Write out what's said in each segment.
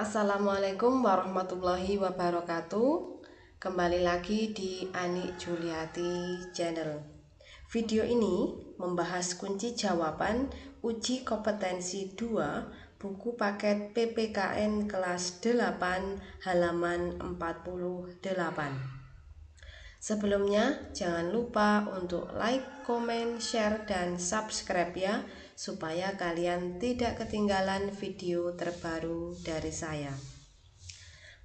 Assalamualaikum warahmatullahi wabarakatuh. Kembali lagi di Ani Juliati Channel. Video ini membahas kunci jawaban uji kompetensi 2 buku paket PPKN kelas 8 halaman 48. Sebelumnya jangan lupa untuk like, komen, share, dan subscribe ya, supaya kalian tidak ketinggalan video terbaru dari saya.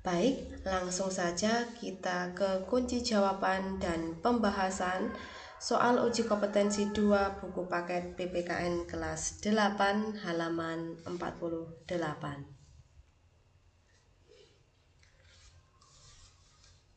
Baik, langsung saja kita ke kunci jawaban dan pembahasan soal uji kompetensi 2 buku paket PPKN kelas 8 halaman 48.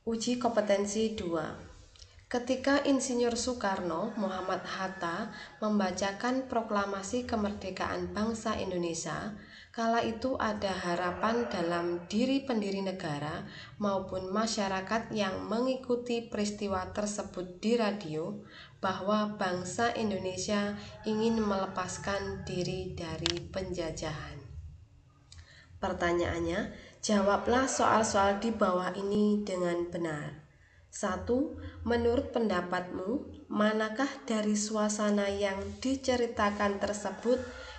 Uji kompetensi 2. Ketika Insinyur Soekarno Muhammad Hatta membacakan proklamasi kemerdekaan bangsa Indonesia, kala itu ada harapan dalam diri pendiri negara maupun masyarakat yang mengikuti peristiwa tersebut di radio bahwa bangsa Indonesia ingin melepaskan diri dari penjajahan. Pertanyaannya, jawablah soal-soal di bawah ini dengan benar. 1. Menurut pendapatmu, manakah dari suasana yang diceritakan tersebut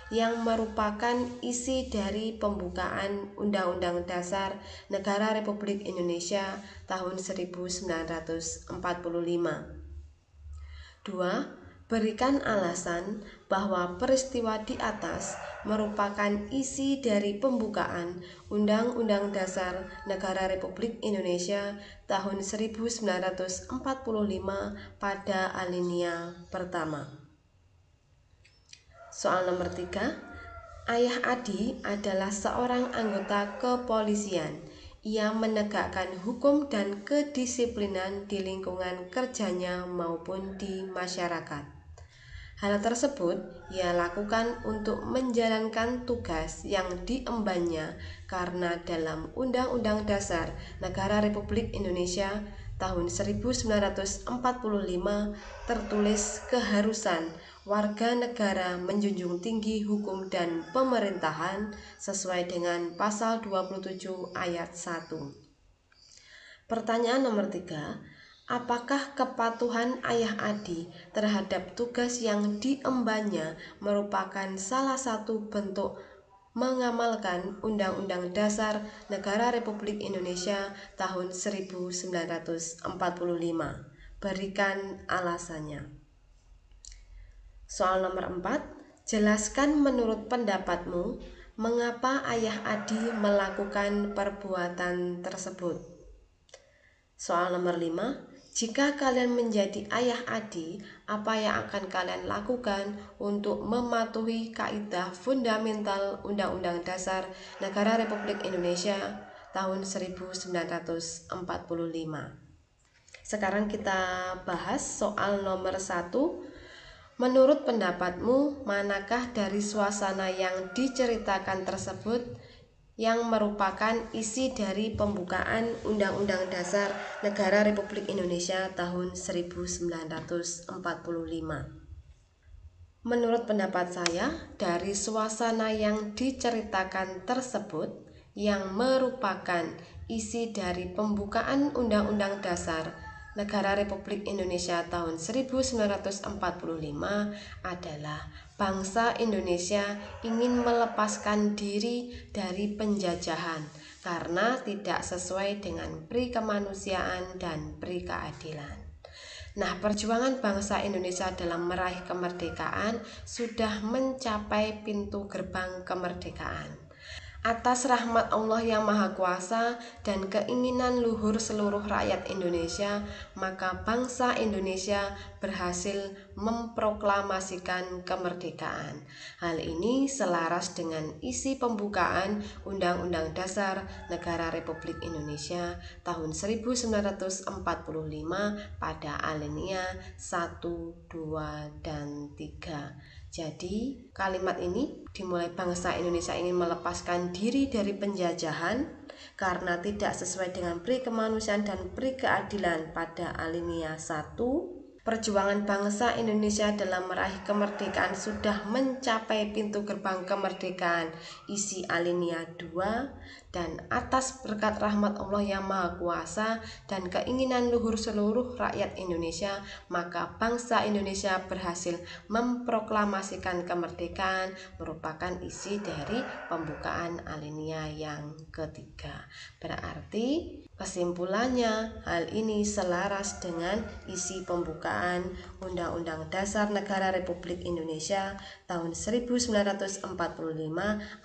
yang merupakan isi dari pembukaan Undang-Undang Dasar Negara Republik Indonesia tahun 1945? 2. Berikan alasan bahwa peristiwa di atas merupakan isi dari pembukaan Undang-Undang Dasar Negara Republik Indonesia tahun 1945 pada alinea pertama. Soal nomor 3. Ayah Adi adalah seorang anggota kepolisian. Ia menegakkan hukum dan kedisiplinan di lingkungan kerjanya maupun di masyarakat. Hal tersebut ia lakukan untuk menjalankan tugas yang diembannya karena dalam Undang-Undang Dasar Negara Republik Indonesia tahun 1945 tertulis keharusan warga negara menjunjung tinggi hukum dan pemerintahan sesuai dengan pasal 27 ayat 1. Pertanyaan nomor 3. Apakah kepatuhan Ayah Adi terhadap tugas yang diembannya merupakan salah satu bentuk mengamalkan Undang-Undang Dasar Negara Republik Indonesia tahun 1945? Berikan alasannya. Soal nomor 4. Jelaskan menurut pendapatmu mengapa Ayah Adi melakukan perbuatan tersebut. Soal nomor 5. Jika kalian menjadi Ayah Adi, apa yang akan kalian lakukan untuk mematuhi kaidah fundamental Undang-Undang Dasar Negara Republik Indonesia tahun 1945? Sekarang kita bahas soal nomor 1. Menurut pendapatmu, manakah dari suasana yang diceritakan tersebut yang merupakan isi dari pembukaan Undang-Undang Dasar Negara Republik Indonesia tahun 1945? Menurut pendapat saya, dari suasana yang diceritakan tersebut yang merupakan isi dari pembukaan Undang-Undang Dasar Negara Republik Indonesia tahun 1945 adalah bangsa Indonesia ingin melepaskan diri dari penjajahan karena tidak sesuai dengan pri kemanusiaan dan pri keadilan. Nah, perjuangan bangsa Indonesia dalam meraih kemerdekaan sudah mencapai pintu gerbang kemerdekaan. Atas rahmat Allah yang Maha Kuasa dan keinginan luhur seluruh rakyat Indonesia, maka bangsa Indonesia berhasil memproklamasikan kemerdekaan. Hal ini selaras dengan isi pembukaan Undang-Undang Dasar Negara Republik Indonesia tahun 1945 pada alinea 1, 2, dan 3. Jadi kalimat ini dimulai bangsa Indonesia ingin melepaskan diri dari penjajahan karena tidak sesuai dengan pri kemanusiaan dan pri keadilan pada alinea 1. Perjuangan bangsa Indonesia dalam meraih kemerdekaan sudah mencapai pintu gerbang kemerdekaan, isi alinea 2. dan atas berkat rahmat Allah yang Maha Kuasa dan keinginan luhur seluruh rakyat Indonesia, maka bangsa Indonesia berhasil memproklamasikan kemerdekaan, merupakan isi dari pembukaan alinea yang ketiga. Berarti kesimpulannya, hal ini selaras dengan isi pembukaan Undang-Undang Dasar Negara Republik Indonesia tahun 1945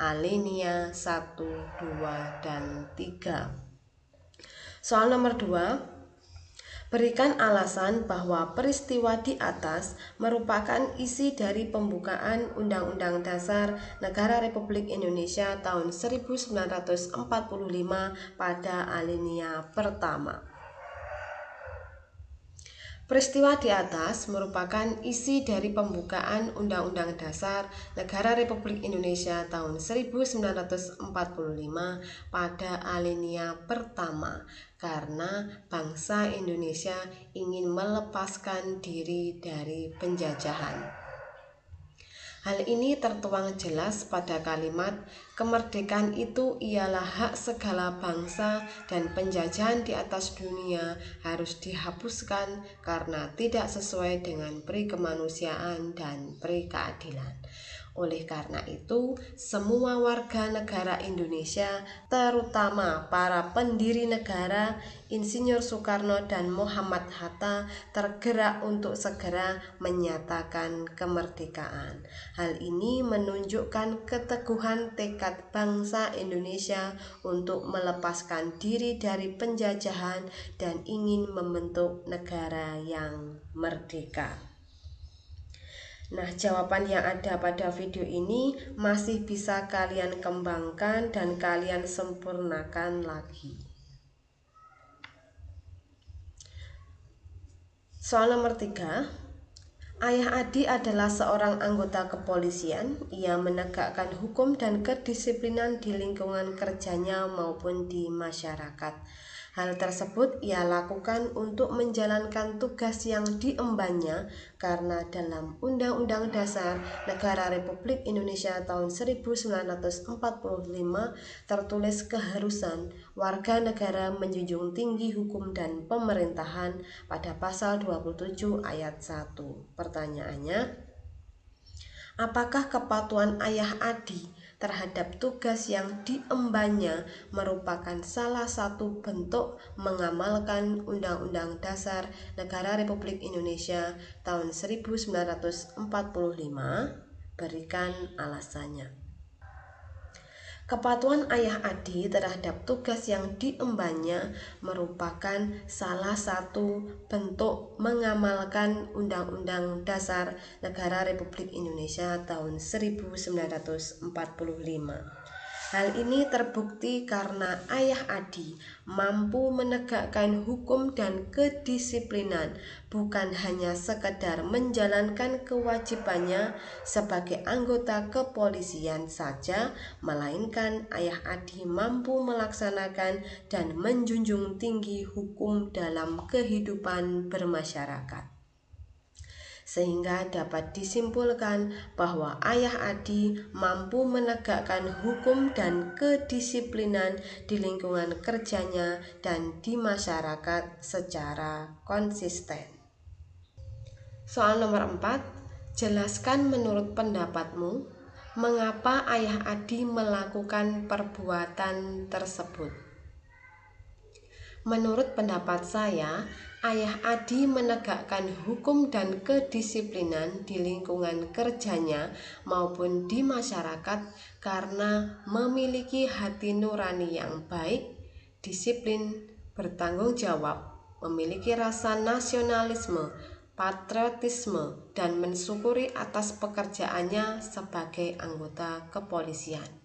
alinea 1, 2, dan 3. Soal nomor 2. Berikan alasan bahwa peristiwa di atas merupakan isi dari pembukaan Undang-Undang Dasar Negara Republik Indonesia tahun 1945 pada alinea pertama. Peristiwa di atas merupakan isi dari pembukaan Undang-Undang Dasar Negara Republik Indonesia tahun 1945 pada alinea pertama, karena bangsa Indonesia ingin melepaskan diri dari penjajahan. Hal ini tertuang jelas pada kalimat, kemerdekaan itu ialah hak segala bangsa dan penjajahan di atas dunia harus dihapuskan karena tidak sesuai dengan peri kemanusiaan dan peri keadilan. Oleh karena itu, semua warga negara Indonesia, terutama para pendiri negara, Insinyur Soekarno dan Muhammad Hatta, tergerak untuk segera menyatakan kemerdekaan. Hal ini menunjukkan keteguhan tekad bangsa Indonesia untuk melepaskan diri dari penjajahan dan ingin membentuk negara yang merdeka. Nah, jawaban yang ada pada video ini masih bisa kalian kembangkan dan kalian sempurnakan lagi. Soal nomor 3. Ayah Adi adalah seorang anggota kepolisian. Ia menegakkan hukum dan kedisiplinan di lingkungan kerjanya maupun di masyarakat. Hal tersebut ia lakukan untuk menjalankan tugas yang diembannya karena dalam Undang-Undang Dasar Negara Republik Indonesia tahun 1945 tertulis keharusan warga negara menjunjung tinggi hukum dan pemerintahan pada pasal 27 ayat 1. Pertanyaannya, apakah kepatuhan Ayah Adi terhadap tugas yang diembannya merupakan salah satu bentuk mengamalkan Undang-Undang Dasar Negara Republik Indonesia tahun 1945? Berikan alasannya. Kepatuhan Ayah Adi terhadap tugas yang diembannya merupakan salah satu bentuk mengamalkan Undang-Undang Dasar Negara Republik Indonesia tahun 1945. Hal ini terbukti karena Ayah Adi mampu menegakkan hukum dan kedisiplinan, bukan hanya sekedar menjalankan kewajibannya sebagai anggota kepolisian saja, melainkan Ayah Adi mampu melaksanakan dan menjunjung tinggi hukum dalam kehidupan bermasyarakat. Sehingga dapat disimpulkan bahwa Ayah Adi mampu menegakkan hukum dan kedisiplinan di lingkungan kerjanya dan di masyarakat secara konsisten. Soal nomor 4, jelaskan menurut pendapatmu mengapa Ayah Adi melakukan perbuatan tersebut. Menurut pendapat saya, Ayah Adi menegakkan hukum dan kedisiplinan di lingkungan kerjanya maupun di masyarakat karena memiliki hati nurani yang baik, disiplin, bertanggung jawab, memiliki rasa nasionalisme, patriotisme, dan mensyukuri atas pekerjaannya sebagai anggota kepolisian.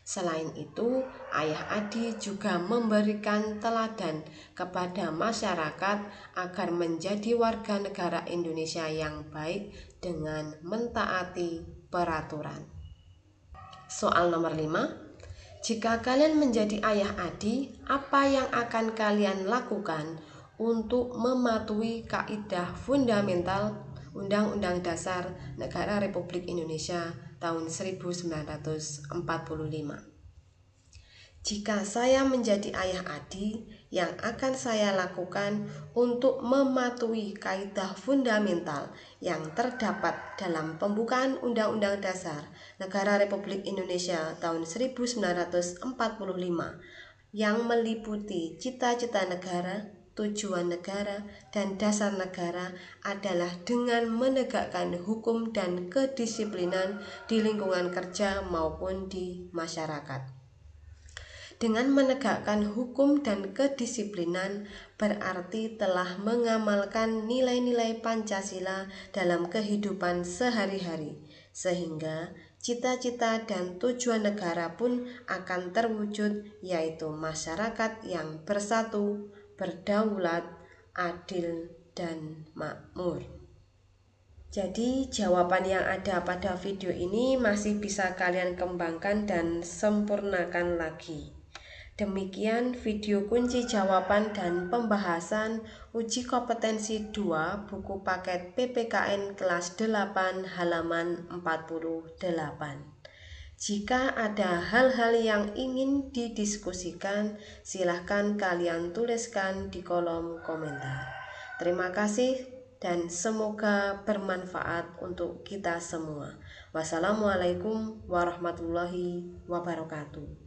Selain itu, Ayah Adi juga memberikan teladan kepada masyarakat agar menjadi warga negara Indonesia yang baik dengan mentaati peraturan. Soal nomor 5. Jika kalian menjadi Ayah Adi, apa yang akan kalian lakukan untuk mematuhi kaidah fundamental Undang-Undang Dasar Negara Republik Indonesia tahun 1945? Jika saya menjadi ayah Adi, yang akan saya lakukan untuk mematuhi kaidah fundamental yang terdapat dalam pembukaan Undang-Undang Dasar Negara Republik Indonesia tahun 1945 yang meliputi cita-cita negara, tujuan negara, dan dasar negara adalah dengan menegakkan hukum dan kedisiplinan di lingkungan kerja maupun di masyarakat. Dengan menegakkan hukum dan kedisiplinan berarti telah mengamalkan nilai-nilai Pancasila dalam kehidupan sehari-hari, sehingga cita-cita dan tujuan negara pun akan terwujud, yaitu masyarakat yang bersatu, berdaulat, adil, dan makmur. Jadi jawaban yang ada pada video ini masih bisa kalian kembangkan dan sempurnakan lagi. Demikian video kunci jawaban dan pembahasan uji kompetensi 2 buku paket PPKN kelas 8 halaman 48. Jika ada hal-hal yang ingin didiskusikan, silahkan kalian tuliskan di kolom komentar. Terima kasih dan semoga bermanfaat untuk kita semua. Wassalamualaikum warahmatullahi wabarakatuh.